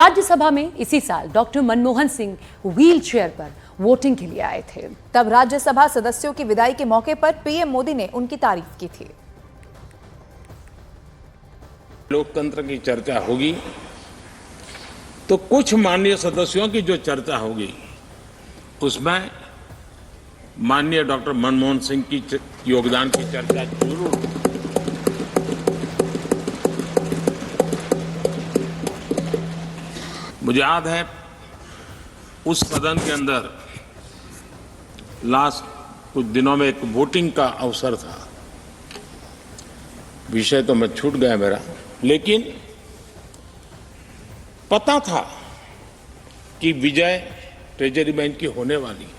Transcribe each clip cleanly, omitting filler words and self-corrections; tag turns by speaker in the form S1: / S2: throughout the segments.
S1: राज्यसभा में इसी साल doctor Manmohan Singh wheel chair पर वोटिंग के लिए आए थे।
S2: तब राज्यसभा सदस्यों की विदाई के मौके पर पीएम मोदी ने उनकी तारीफ की थी।
S3: लोकतंत्र की चर्चा होगी तो कुछ माननीय सदस्यों की जो चर्चा होगी उसमें माननीय डॉक्टर मनमोहन सिंह की योगदान की चर्चा जरूर होगी। मुझे याद है उस सदन के अंदर लास्ट कुछ दिनों में एक वोटिंग का अवसर था। विषय तो मैं छूट गया मेरा, लेकिन पता था कि विजय ट्रेजरी बैंक की होने वाली है।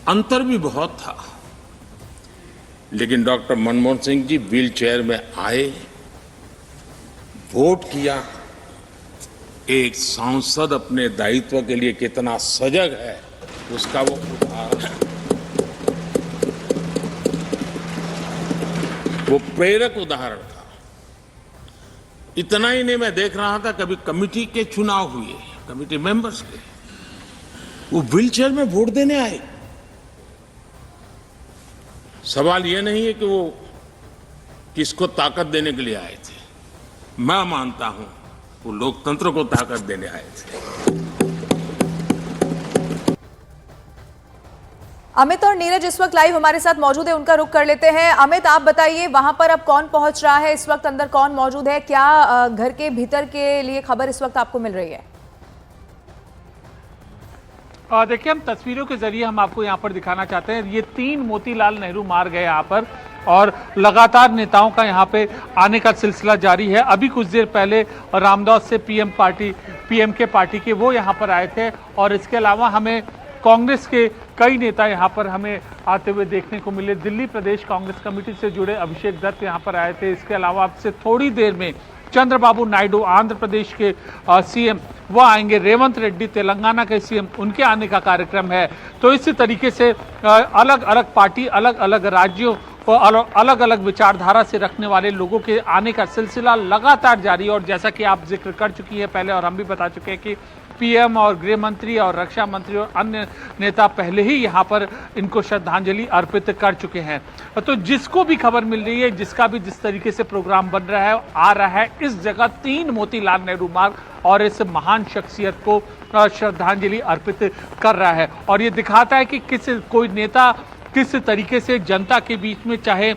S3: अंतर भी बहुत था, लेकिन doctor Manmohan Singh ji wheel chair में आए, वोट किया। एक सांसद अपने दायित्व के लिए कितना सजग है उसका वो उदाहरण, वो प्रेरक उदाहरण था। इतना ही नहीं, मैं देख रहा था कभी कमेटी के चुनाव हुए, कमेटी मेंबर्स के, वो व्हील चेयर में वोट देने आए। सवाल ये नहीं है कि वो किसको ताकत देने के लिए आए थे। मैं मानता हूं वो लोकतंत्र को ताकत देने आए थे।
S2: अमित और नीरज इस वक्त लाइव हमारे साथ मौजूद है, उनका रुख कर लेते हैं। अमित, आप बताइए वहां पर अब कौन पहुंच रहा है, इस वक्त अंदर कौन मौजूद है, क्या घर के भीतर के लिए खबर इस वक्त आपको मिल रही है?
S4: देखिए, हम तस्वीरों के जरिए हम आपको यहाँ पर दिखाना चाहते हैं। ये 3 मोतीलाल नेहरू मार्ग है यहाँ पर, और लगातार नेताओं का यहाँ पे आने का सिलसिला जारी है। अभी कुछ देर पहले रामदास से पीएम के पार्टी के वो यहाँ पर आए थे, और इसके अलावा हमें कांग्रेस के कई नेता यहाँ पर हमें आते हुए देखने को मिले। दिल्ली प्रदेश कांग्रेस कमेटी से जुड़े अभिषेक दत्त यहाँ पर आए थे। इसके अलावा अब से थोड़ी देर में चंद्रबाबू नायडू आंध्र प्रदेश के सीएम वो आएंगे, रेवंत रेड्डी तेलंगाना के सीएम, उनके आने का कार्यक्रम है। तो इसी तरीके से अलग अलग पार्टी, अलग अलग राज्यों और अलग अलग विचारधारा से रखने वाले लोगों के आने का सिलसिला लगातार जारी है। और जैसा कि आप जिक्र कर चुकी है पहले, और हम भी बता चुके हैं कि पीएम और गृह मंत्री और रक्षा मंत्री और अन्य नेता पहले ही यहाँ पर इनको श्रद्धांजलि अर्पित कर चुके हैं। तो जिसको भी खबर मिल रही है, जिसका भी जिस तरीके से प्रोग्राम बन रहा है, आ रहा है, इस जगह 3 मोतीलाल नेहरू मार्ग और इस महान शख्सियत को श्रद्धांजलि अर्पित कर रहा है। और ये दिखाता है कि कोई नेता किस तरीके से जनता के बीच में, चाहे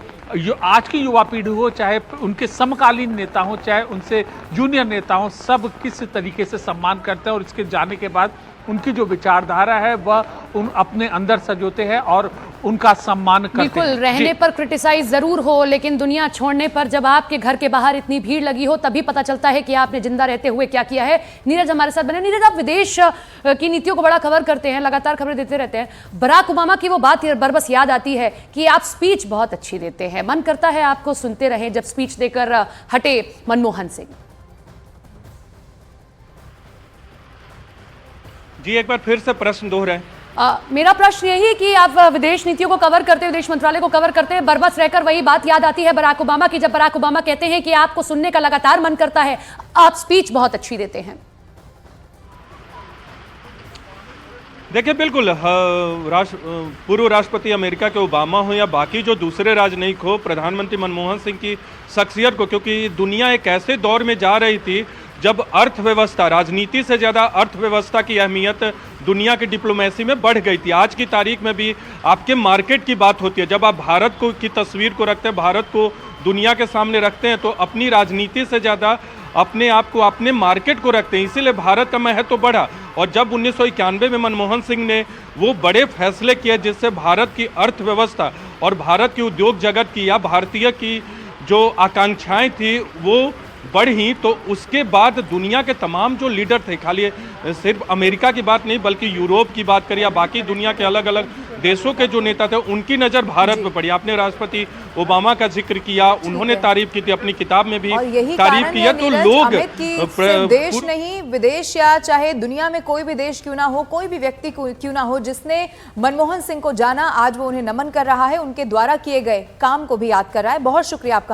S4: आज की युवा पीढ़ी हो, चाहे उनके समकालीन नेता हो, चाहे उनसे जूनियर नेता हो, सब किस तरीके से सम्मान करते हैं। और इसके जाने के बाद उनकी जो विचारधारा है वह उन अपने अंदर सजोते हैं और उनका सम्मान करते हैं।
S1: बिल्कुल, रहने पर क्रिटिसाइज जरूर हो, लेकिन दुनिया छोड़ने पर जब आपके घर के बाहर इतनी भीड़ लगी हो, तभी पता चलता है कि आपने जिंदा रहते हुए क्या किया है। नीरज हमारे साथ बने। नीरज, आप विदेश की नीतियों को बड़ा कवर करते हैं, लगातार खबरें देते रहते हैं। बराक ओबामा की वो बात बरबस याद आती है कि आप स्पीच बहुत अच्छी देते हैं, मन करता है आपको सुनते रहे जब स्पीच देकर हटे मनमोहन सिंह।
S5: जी, एक बार फिर से प्रश्न दोहराएं।
S1: मेरा प्रश्न यही है कि आप विदेश नीतियों को कवर करते हैं, विदेश मंत्रालय को कवर करते हैं, बरबस रहकर वही बात याद आती है बराक ओबामा की, जब बराक ओबामा कहते हैं कि आपको सुनने का लगातार मन करता है, आप स्पीच बहुत अच्छी देते हैं।
S5: देखिए, बिल्कुल, पूर्व राष्ट्रपति अमेरिका के ओबामा हो या बाकी जो दूसरे राजनयिक हो, प्रधानमंत्री मनमोहन सिंह की शख्सियत को, क्योंकि दुनिया एक ऐसे दौर में जा रही थी जब अर्थव्यवस्था, राजनीति से ज़्यादा अर्थव्यवस्था की अहमियत दुनिया की डिप्लोमेसी में बढ़ गई थी। आज की तारीख में भी आपके मार्केट की बात होती है। जब आप भारत को की तस्वीर को रखते हैं, भारत को दुनिया के सामने रखते हैं, तो अपनी राजनीति से ज़्यादा अपने आप को, अपने मार्केट को रखते हैं। इसीलिए भारत का महत्व तो बढ़ा। और जब 1991 में मनमोहन सिंह ने वो बड़े फैसले किए जिससे भारत की अर्थव्यवस्था और भारत की उद्योग जगत की या भारतीय की जो आकांक्षाएं थी वो बढ़ी, तो उसके बाद दुनिया के तमाम जो लीडर थे, खाली सिर्फ अमेरिका की बात नहीं बल्कि यूरोप की बात करिए या बाकी दुनिया के अलग अलग देशों के जो नेता थे, उनकी नज़र भारत पे पड़ी। आपने राष्ट्रपति ओबामा का जिक्र किया, उन्होंने तारीफ की थी, अपनी किताब में भी तारीफ की है। तो लोग
S2: देश नहीं, विदेश या चाहे दुनिया में कोई भी देश क्यों ना हो, कोई भी व्यक्ति क्यों ना हो, जिसने मनमोहन सिंह को जाना, आज वो उन्हें नमन कर रहा है, उनके द्वारा किए गए काम को भी याद कर रहा है। बहुत शुक्रिया आपका।